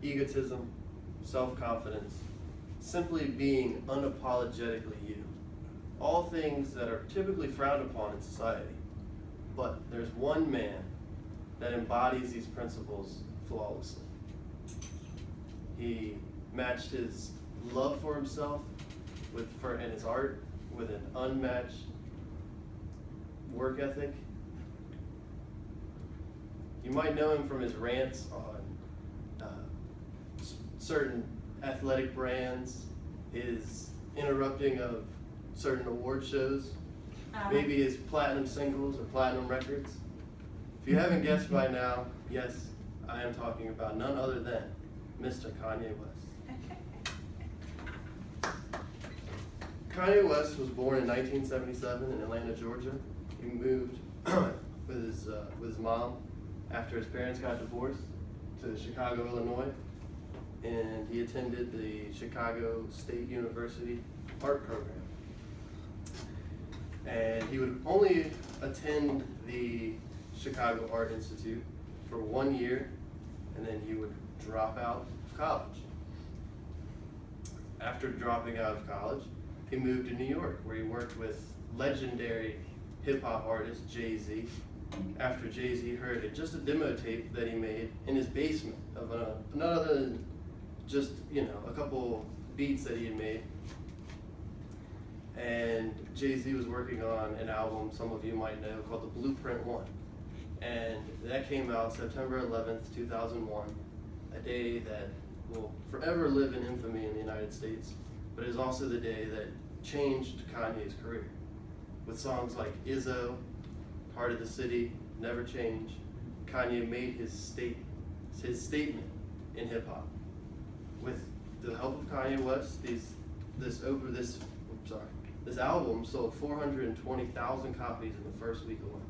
egotism, self-confidence, simply being unapologetically you. All things that are typically frowned upon in society. But there's one man that embodies these principles flawlessly. He matched his love for himself and his art with an unmatched work ethic. You might know him from his rants on certain athletic brands, his interrupting of certain award shows, maybe his platinum singles or platinum records. If you haven't guessed by now, yes, I am talking about none other than Mr. Kanye West. Kanye West was born in 1977 in Atlanta, Georgia. He moved with his mom after his parents got divorced to Chicago, Illinois, and he attended the Chicago State University art program. And he would only attend the Chicago Art Institute for 1 year, and then he would drop out of college. After dropping out of college, he moved to New York, where he worked with legendary hip-hop artist Jay-Z. After Jay-Z heard it, just a demo tape that he made in his basement of none other than just, a couple beats that he had made. And Jay-Z was working on an album some of you might know called The Blueprint One. And that came out September 11th, 2001, a day that will forever live in infamy in the United States, but is also the day that changed Kanye's career. With songs like Izzo, Heart of the City, Never Change, Kanye made his statement in hip hop. With the help of Kanye West, this album sold 420,000 copies in the first week alone.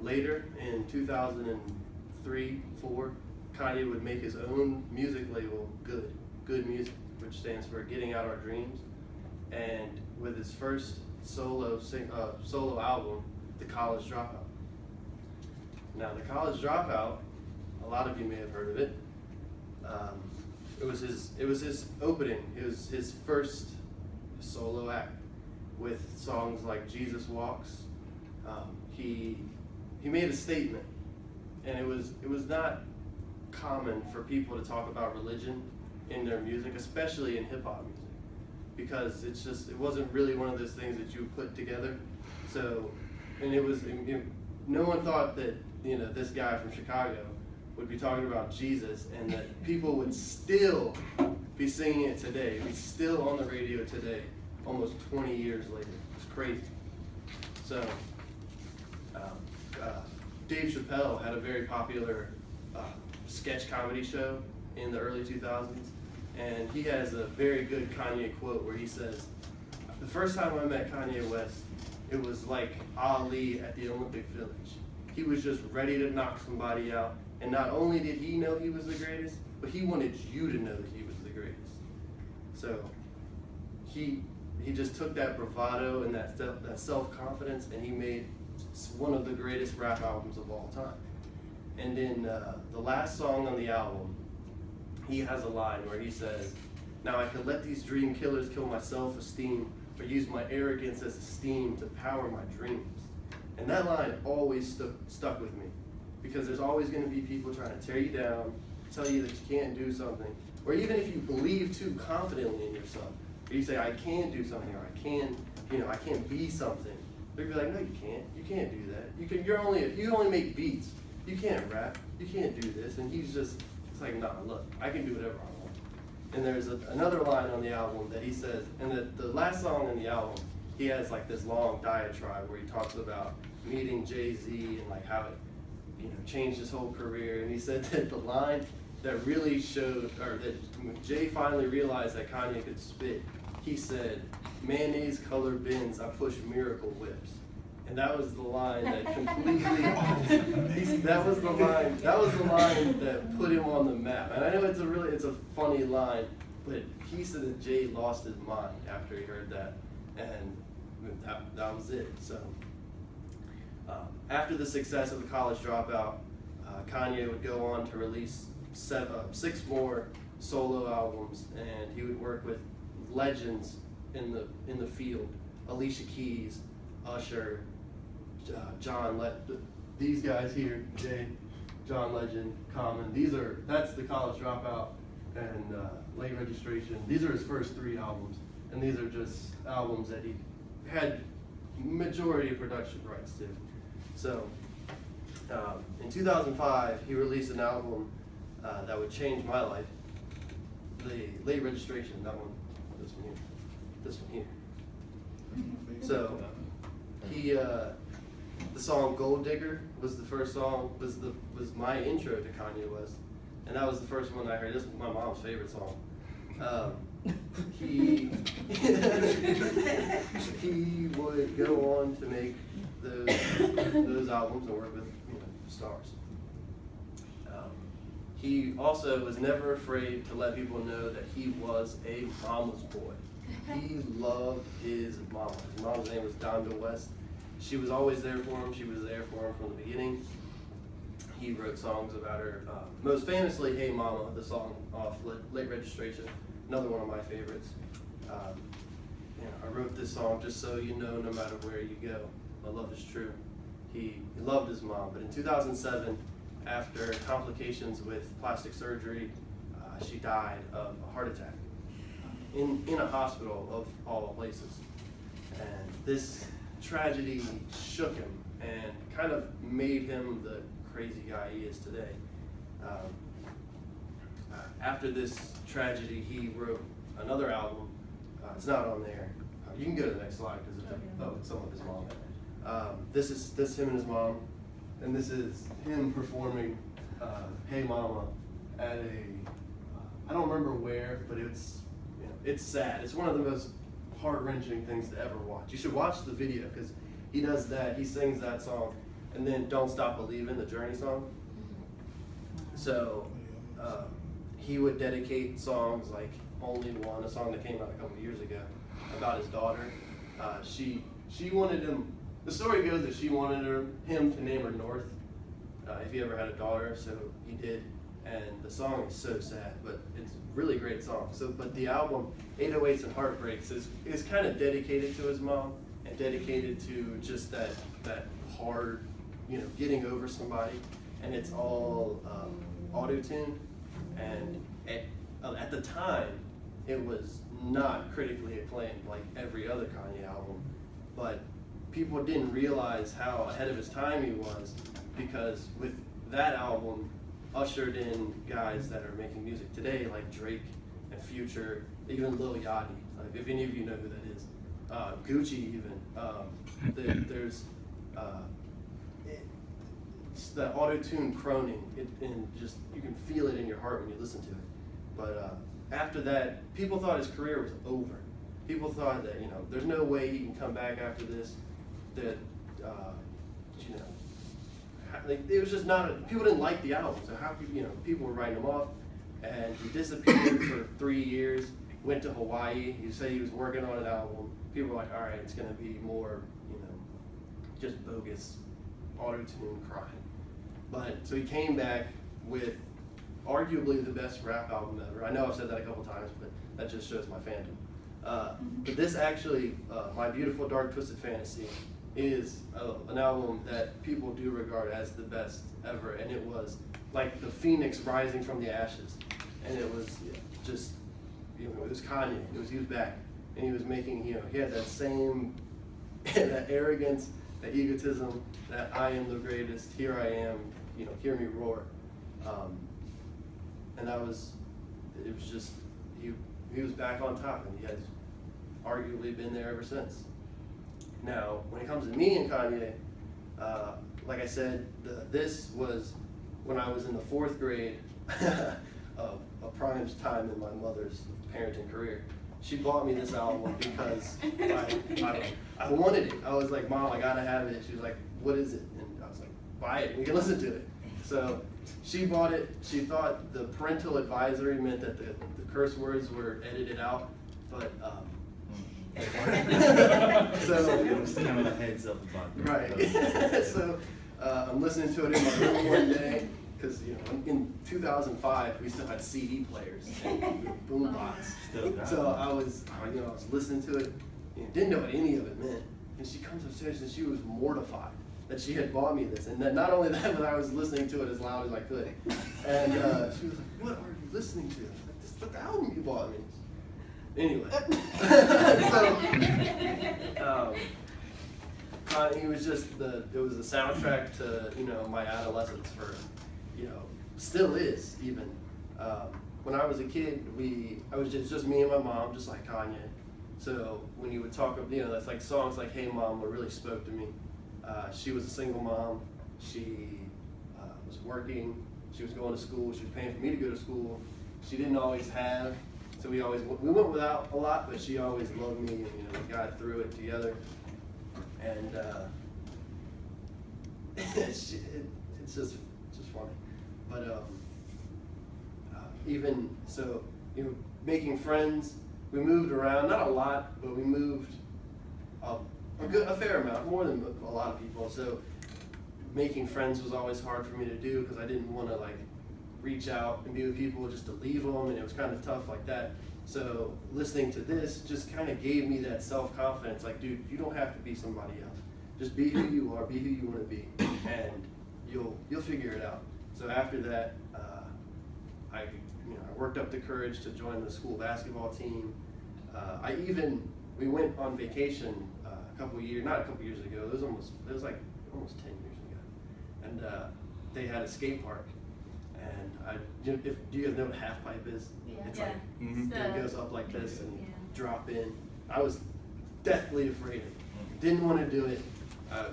Later, in 2003-04, Kanye would make his own music label, Good Music, which stands for Getting Out Our Dreams. And with his first solo album, The College Dropout. Now, The College Dropout, a lot of you may have heard of it. It was his opening. It was his first solo act with songs like Jesus Walks. He made a statement, and it was not common for people to talk about religion in their music, especially in hip hop music, because it wasn't really one of those things that you put together. So, and no one thought that this guy from Chicago would be talking about Jesus, and that people would still be singing it today. It's still on the radio today, almost 20 years later. It's crazy. So, Dave Chappelle had a very popular sketch comedy show in the early 2000s, and he has a very good Kanye quote where he says, "The first time I met Kanye West, it was like Ali at the Olympic Village. He was just ready to knock somebody out, and not only did he know he was the greatest, but he wanted you to know that he was the greatest." So he just took that bravado and that self-confidence, and he made one of the greatest rap albums of all time. And in the last song on the album, he has a line where he says, "Now I could let these dream killers kill my self-esteem, or use my arrogance as esteem to power my dreams." And that line always stuck with me, because there's always going to be people trying to tear you down, tell you that you can't do something, or even if you believe too confidently in yourself, or you say, "I can do something," or I can't be something. They'll be like, "No, you can't. You can't do that. You only make beats. You can't rap. You can't do this." And it's like, "Nah, look, I can do whatever I want." And there's another line on the album that he says, and the last song on the album, he has like this long diatribe where he talks about meeting Jay-Z and like how it, changed his whole career. And he said that the line that really showed, or that when Jay finally realized that Kanye could spit, he said, "Mayonnaise colored bins, I push miracle whips." And that was the line that completely, that was the line that put him on the map. And I know it's a funny line, but he said that Jay lost his mind after he heard that, and that was it. So after the success of The College Dropout, Kanye would go on to release six more solo albums, and he would work with legends in the field: Alicia Keys, Usher, these guys here, Jay, John Legend, Common. That's the College Dropout and Late Registration. These are his first 3 albums, and these are just albums that he had majority of production rights to. So in 2005, he released an album that would change my life. The Late Registration, that one, this one here. So he, the song "Gold Digger" was the first song, was my intro to Kanye West, and that was the first one I heard. This was my mom's favorite song. He he would go on to make those albums and work with stars. He also was never afraid to let people know that he was a mama's boy. He loved his mama. His mama's name was Donda West. She was always there for him. She was there for him from the beginning. He wrote songs about her. Most famously, "Hey Mama," the song off Late Registration, another one of my favorites. I wrote this song just so you know, no matter where you go, my love is true. He loved his mom, but in 2007, after complications with plastic surgery, she died of a heart attack in a hospital of all places. And this tragedy shook him and kind of made him the crazy guy he is today. After this tragedy, he wrote another album. It's not on there. You can go to the next slide because it's some of his mom. This is him and his mom, and this is him performing "Hey Mama" at I don't remember where, but it's sad. It's one of the most heart-wrenching things to ever watch. You should watch the video because he does that. He sings that song, and then "Don't Stop Believin'," the Journey song. So he would dedicate songs like "Only One," a song that came out a couple years ago, about his daughter. She wanted him. The story goes that she wanted him to name her North if he ever had a daughter, so he did. And the song is so sad, but it's a really great song. But the album "808s and Heartbreaks" is kind of dedicated to his mom and dedicated to just that hard, getting over somebody. And it's all auto-tune. And at the time, it was not critically acclaimed like every other Kanye album, but people didn't realize how ahead of his time he was, because with that album ushered in guys that are making music today like Drake and Future, even Lil Yachty, like if any of you know who that is, Gucci even. There's it's the auto-tune croning, and just you can feel it in your heart when you listen to it. But after that, people thought his career was over. People thought that there's no way he can come back after this. That it was just not. People didn't like the album, so how could people were writing him off, and he disappeared for 3 years. Went to Hawaii. He said he was working on an album. People were like, all right, it's gonna be more, just bogus auto-tune crying. But so he came back with arguably the best rap album ever. I know I've said that a couple times, but that just shows my fandom. But this actually, My Beautiful Dark Twisted Fantasy, is an album that people do regard as the best ever, and it was like the phoenix rising from the ashes, and it was just, it was Kanye. He was back, and he was making, he had that same, that arrogance, that egotism, that I am the greatest, here I am, hear me roar, and it was just, he was back on top, and he has arguably been there ever since. Now, when it comes to me and Kanye, like I said, this was when I was in the 4th grade, a prime time in my mother's parenting career. She bought me this album because I wanted it. I was like, Mom, I gotta have it. She was like, what is it? And I was like, buy it, we can listen to it. So she bought it. She thought the parental advisory meant that the curse words were edited out, but so it was kind of a heads up about that. Right. So I'm listening to it in my room one day, because in 2005 we still had CD players and boombox. So I was listening to it, didn't know what any of it meant, and she comes upstairs and she was mortified that she had bought me this, and then not only that, but I was listening to it as loud as I could, and she was like, "What are you listening to?" I was like, "This is the album you bought me." Anyway, so it was just it was the soundtrack to my adolescence for still is even. When I was a kid, I was just me and my mom, just like Kanye. So when you would talk, that's like songs like "Hey Mom" what really spoke to me. She was a single mom. She was working. She was going to school. She was paying for me to go to school. She didn't always have, so we went without a lot, but she always loved me, and we got through it together. And it's just funny. But even so, making friends. We moved around, not a lot, but we moved a fair amount, more than a lot of people. So making friends was always hard for me to do because I didn't want to reach out and be with people just to leave them, and it was kind of tough like that. So listening to this just kind of gave me that self-confidence, like, dude, you don't have to be somebody else. Just be who you are, be who you want to be, and you'll figure it out. So after that, I worked up the courage to join the school basketball team. We went on vacation not a couple years ago. It was almost 10 years ago, and they had a skate park. And do you guys know what a half pipe is? Yeah. It's Yeah. like it goes up like this and drop in. I was deathly afraid of it. Didn't want to do it.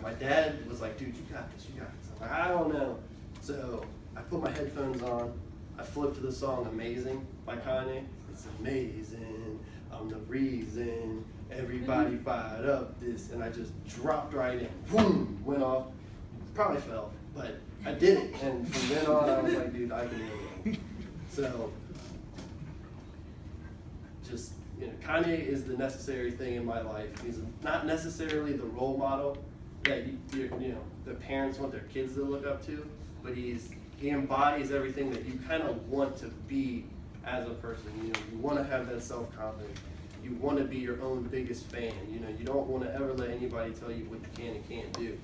My dad was like, "Dude, you got this. You got this." I'm like, "I don't know." So I put my headphones on. I flipped to the song "Amazing" by Kanye. It's amazing. I'm the reason. Everybody fired up this, and I just dropped right in. Boom, went off. Probably fell, but I did it. And from then on, I was like, dude, I can do it. So, just Kanye is the necessary thing in my life. He's not necessarily the role model that the parents want their kids to look up to, but he embodies everything that you kind of want to be as a person. You want to have that self-confidence. You want to be your own biggest fan. You don't want to ever let anybody tell you what you can and can't do.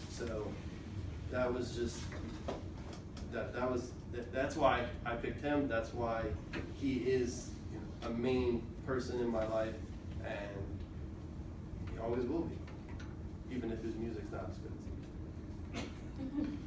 So that was just that's why I picked him. That's why he is a main person in my life, and he always will be, even if his music's not as good as he is.